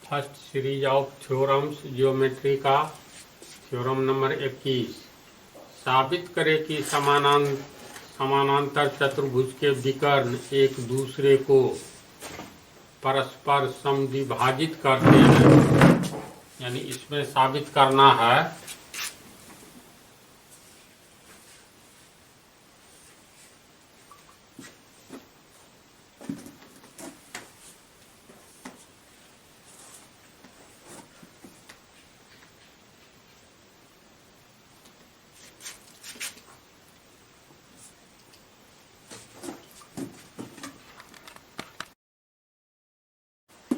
First series of theorems geometry का theorem number 21। साबित करें कि समानांतर चतुर्भुज के विकर्ण एक दूसरे को परस्पर समद्विभाजित करते हैं। यानी इसमें साबित करना है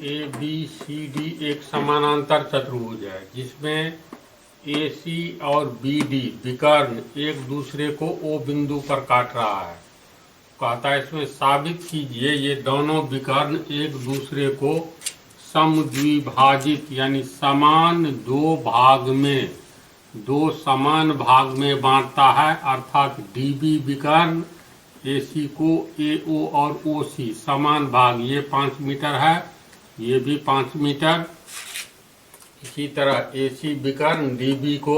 ABCD एक समानांतर चतुर्भुज है जिसमें AC और BD विकर्ण एक दूसरे को O बिंदु पर काट रहा है। कहता है इसमें साबित कीजिए ये दोनों विकर्ण एक दूसरे को समद्विभाजित यानी समान दो समान भाग में बांटता है, अर्थात DB विकर्ण AC को AO और OC समान भाग, ये 5 मीटर है, ये भी 5 मीटर। इसी तरह AC विकर्ण DB को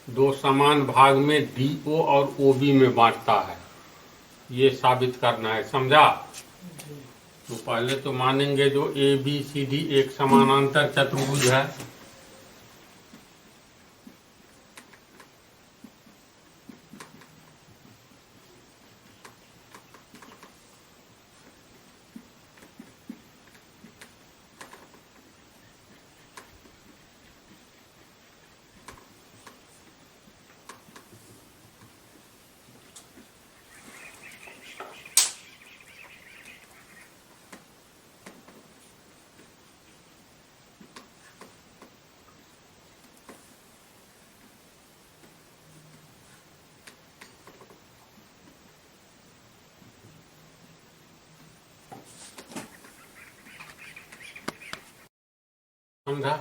दो समान भाग में DO और OB में बांटता है। ये साबित करना है, समझा? तो पहले तो मानेंगे जो ABCD एक समानांतर चतुर्भुज है। समझा?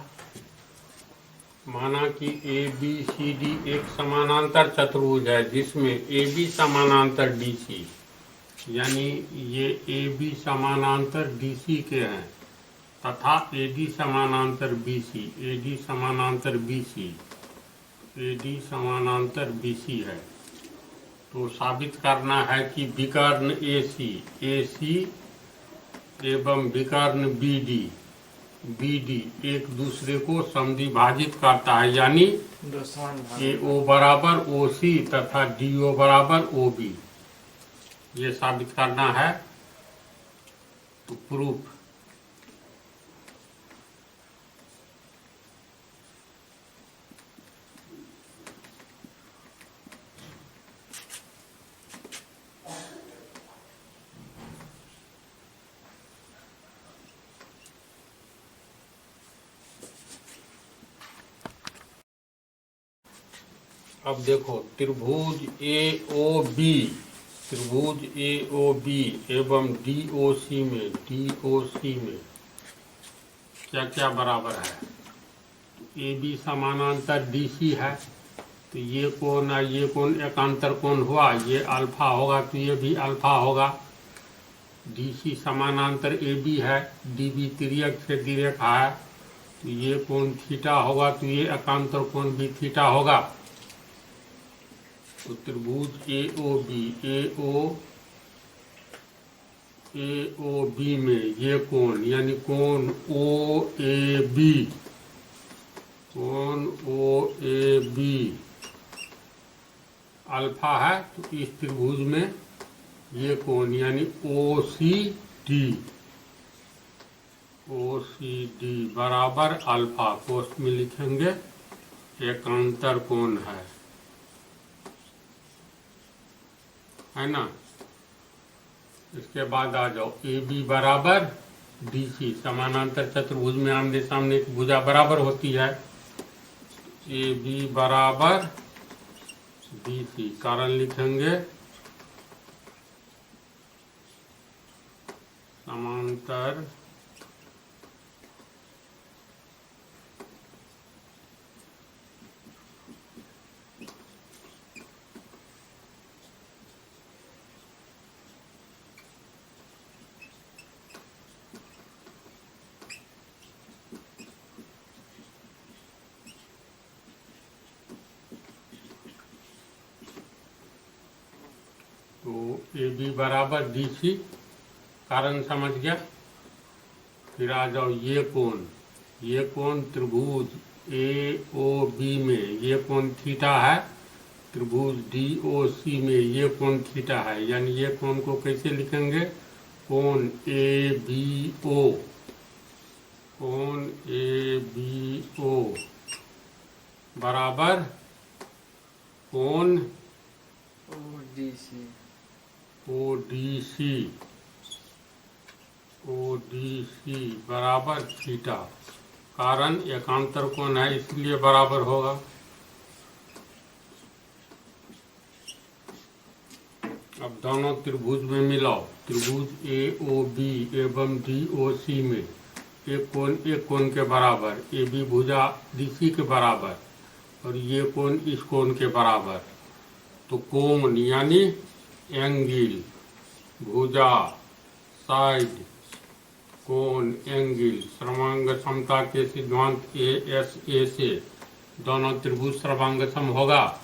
माना कि ABCD एक समानांतर चतुर्भुज है जिसमें AB समानांतर DC, यानी ये AB समानांतर DC के हैं तथा AD समानांतर BC, AD समानांतर BC, AD समानांतर BC है। तो साबित करना है कि विकर्ण AC एवं विकर्ण BD एक दूसरे को समद्विभाजित करता है, यानी AO बराबर OC तथा DO बराबर OB। ये साबित करना है। तो प्रूफ अब देखो त्रिभुज AOB एवं DOC में क्या क्या बराबर है? तो AB समानांतर DC है, तो ये कोण है, ये कोण एकांतर कोण हुआ, ये अल्फा होगा तो ये भी अल्फा होगा। DC समानांतर AB है, DB तिर्यक से तिर्यक है, तो ये कोण थीटा होगा तो ये एकांतर कोण भी थीटा होगा। तो त्रिभुज AOB में ये कोण यानी कोण OAB अल्फा है, तो इस त्रिभुज में ये कोण यानी OCD बराबर अल्फा, कोष्ठ में लिखेंगे एकांतर कोण है ना। इसके बाद आ जाओ AB बराबर DC, समानांतर चतुर्भुज में आमने सामने की भुजा बराबर होती है। AB बराबर DC, कारण लिखेंगे समांतर ए बी बराबर डी सी, कारण समझ गया। फिर आ जाओ ये कोण त्रिभुज ए ओ बी में ये कोण थीटा है, त्रिभुज डी ओ सी में ये कोण थीटा है, यानी ये कोण को कैसे लिखेंगे, कोण ए बी ओ, कोण ए बी ओ बराबर कोण ओ डी सी बराबर थीटा, कारण एकांतर कोण है इसलिए बराबर होगा। अब दोनों त्रिभुज में मिलाओ, त्रिभुज ए ओ बी एवं डी ओ सी में एक कोण के बराबर, ए बी भुजा डी सी के बराबर और ये कोण इस कोण के बराबर, तो कोण यानी एंगल, भुजा साइड, कोण एंगल, सर्वांग समता के सिद्धांत ए एस ए से दोनों त्रिभुज सर्वांग सम होगा।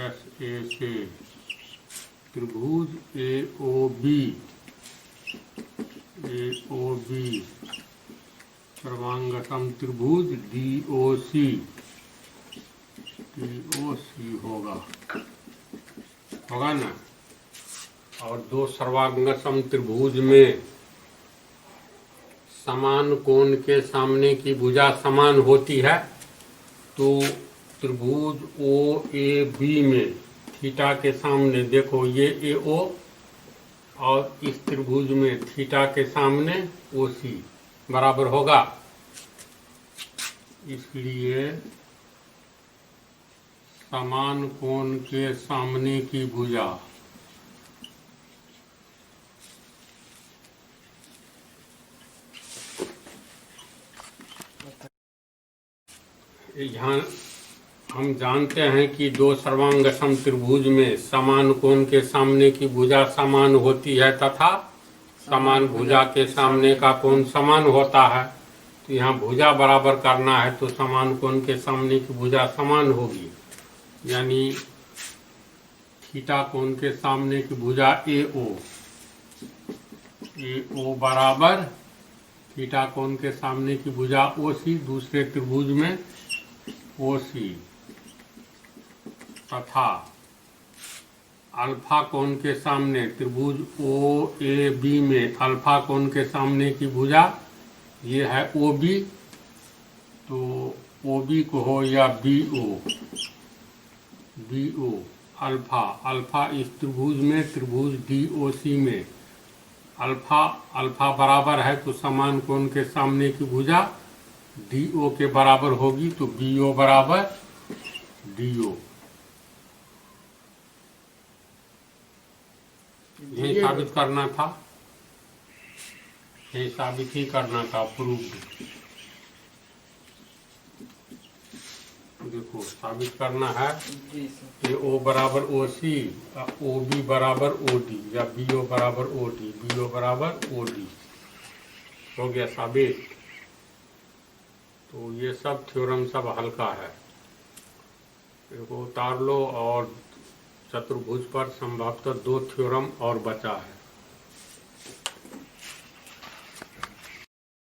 एस ए से त्रिभुज ए ओ बी सर्वांग सम त्रिभुज डी ओ सी होगा ना। और दो सर्वांग सम त्रिभुज में समान कोण के सामने की भुजा समान होती है, तो त्रिभुज ओ ए बी में थीटा के सामने देखो ये ए ओ और इस त्रिभुज में थीटा के सामने ओ सी बराबर होगा, इसलिए समान कोण के सामने की भुजा यहाँ हम जानते हैं कि दो सर्वांग सम त्रिभुज में समान कोण के सामने की भुजा समान होती है तथा समान भुजा के सामने का कोण समान होता है। तो यहाँ भुजा बराबर करना है तो समान कोण के सामने की भुजा समान होगी, यानी थीटा कोण के सामने की भुजा ए ओ बराबर थीटा कोण के सामने की भुजा ओ सी, दूसरे त्रिभुज में ओ सी, तथा अल्फा कोण के सामने त्रिभुज ओ ए बी में अल्फा कोण के सामने की भुजा ये है ओ बी, तो ओ बी को हो या बी ओ अल्फा इस त्रिभुज में त्रिभुज डी ओ सी में अल्फा बराबर है तो समान कोण के सामने की भुजा डी ओ के बराबर होगी, तो बी ओ बराबर डी ओ। यही साबित करना था, यही साबित ही करना था, प्रूफ। देखो साबित करना है कि ओ बराबर ओ सी, ओ बी बराबर ओ डी या बी ओ बराबर ओ डी, बी ओ बराबर ओ डी हो गया साबित। तो ये सब थ्योरम सब हल्का है, इनको उतार लो और चतुर्भुज पर संभवतः 2 थ्योरम और बचा है।